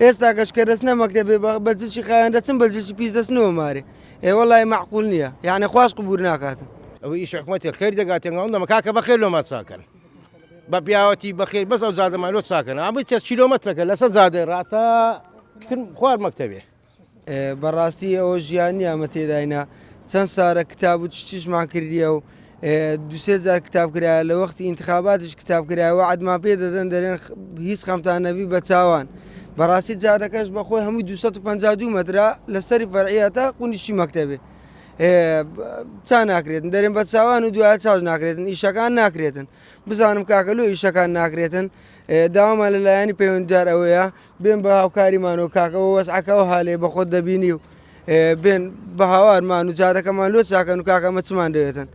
ئێستا کەشکە دەچنە مەکتەبێ بەجلشی خایان دەچن بەجلشی پیس دەچنەوە مارێ وەڵای معقول نییە یعنی خوش قبول ناکاتن ئەوە ئیش حکوومەتی خێر دەگاتێن ئەوەندەمە کاکە بەخێر لۆمە چاکەن بە پیاوەتی بەخێر بەس ئەو زادەمالۆ چاکەن ئابی چەند کیلۆمەترەکە لەسەر زادێ ڕاتە خوار مەکتەبێ بەڕاستی ئەوە ژیانی ئەمە تێداینا چەند سارە کتاب و چیشمان کردیە و دوسێ جار کتاب کرایە لە وەختی ئینتخاباتش کتاب کرایەوە عەدمان پێ دەدەن دەرێن هیچ خەمتان نەبی بە چاوان بەڕاستی جادەکەش بەخۆی هەمووی 252 مەترا لەسەری فەرعیەتە قونیشی مەکتەبێ چا ناکرێتن دەرێن بە چاوان و دوایە چاوش ناکرێتن ئیشەکان ناکرێتن بزانم کاکەلو ئیشەکان ناکرێتن داوامان لەلایەنی پەیوەندیدار ئەوەیە بێن بە هاوکاریمانەوە کاکەەوە وەسعەکەەوە هاالێ بە خۆت دەبینی و بێن بە هاوارمان و جادەکەمان لۆ چاکەن و کاکەمە چمان دەوێتن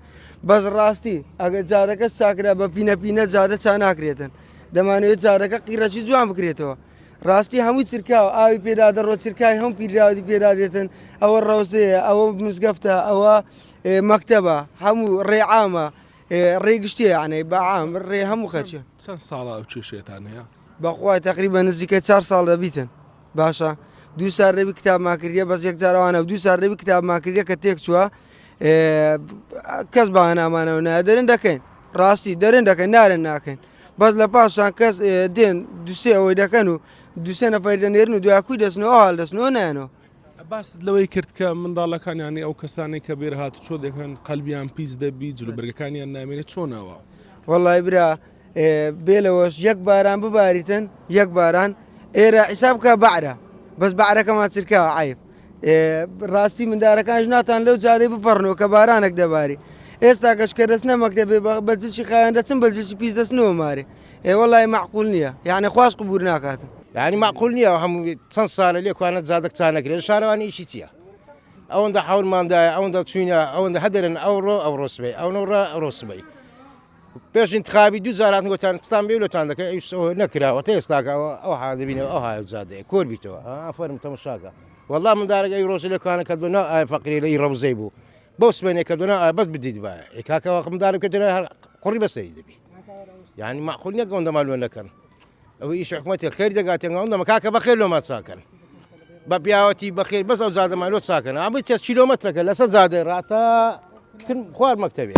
بەس ڕاستی ئەگەر جادەکەش چاکرا بە پینە جادە چا ناکرێتن دەمانوێت جادەکە قیرەکی جوان بکرێتەوە ڕاستی هەمووی چرکاوە ئاوی پێدا دەڕۆ چرکای هەم پیراوی پێدا دێتن ئەوە ڕەوزەیە ئەوە مزگەفتە ئەوە مەکتەبە هەموو ڕێعامە ڕێگشتێ یانەی بەعام ڕێ هەموو خەچە چەند ساڵە ئەو کێشێتان هەیە بەخوای تقریبا نزیکە 4 ساڵ دەبیتن باشە دوو سار ڕێبی کتابمان کردیە بەس یەک جارەوانە دوو سار ڕێبی کتابمان کردیە کە تێک چووە کەس باهەنامانەوە نایە دەرن دەکەین ڕاستی دەرن دەکەین نارن ناکەین بەس لە پاشان کەس دێن دوسێ ئەوەی دەکەن و دوسێ نەفەر دەنێرن و دوایکوی دەستنەوە هەڵ دەستنەوە نایەنەوە باست لەوەی کرد کە منداڵەکانیانی ئەو کەسانی کە بێر هات چۆ دەکەن قەلبیان پیس دەبی جلوبەرگەکانیان نامێنێت چۆنەوە وەڵای برا بێلەوەش یەک باران بباریتن یەک باران ئێرە حیساب بکە بەعرە بەس بەعرەکەمان چرکاوە عیب ڕاستی مندارەکانش ناتان لەو جادەی بپەڕنەوە کە بارانێک دەباری ئێستا کەشکە دەچنە مەکتەبێ بەجلشی خایان دەچن بەجلشی پیس دەچنەوە مارێ وەڵای معقول نییە یعنی خوش قبول ناکاتن یعنی معقول نییە هەموو چەند ساڵە لێکوانە جادەک چانەکرێت شارەوانی ئیشی چییە ئەوەندە حاولماندایە ئەوەندە چوینە ئەوەندە هەدەرن ئەو ڕۆسبەی ئەوڕە ڕۆسبەی پێش انتخابی دوو جارات گوتان ستان بێلۆتان دەکەن ئەو نەکراوە تا ئێستاکەەوە ئەو دەبینەوە ئەو های جادەیە کۆر بیتەوە فەرم تەمەشاکە وەڵام مندارەکە ئەی ڕۆژ لەکانە کە بنا ئای فەقیری لەی ڕەوزەی بوو بەو سبێنێک کە دونا ئای بەس بدیت باە کاکەوە مندارە کردنە قڕی بەسەری دەبی یعنی معقول نییە ئەوەندە مالوێن دەکەن ئەوە ئیش حکوومەتی خێر دەگاتێن ئەوەندەمە کاکە بەخێر لۆمە چاکەن بە پیاوەتی بەخێر بەس ئەو زادەمالۆ چاکەن ئابی چەند کیلۆمەترەکە لەسەر زادێ ڕاتە خوار مەکتەبێ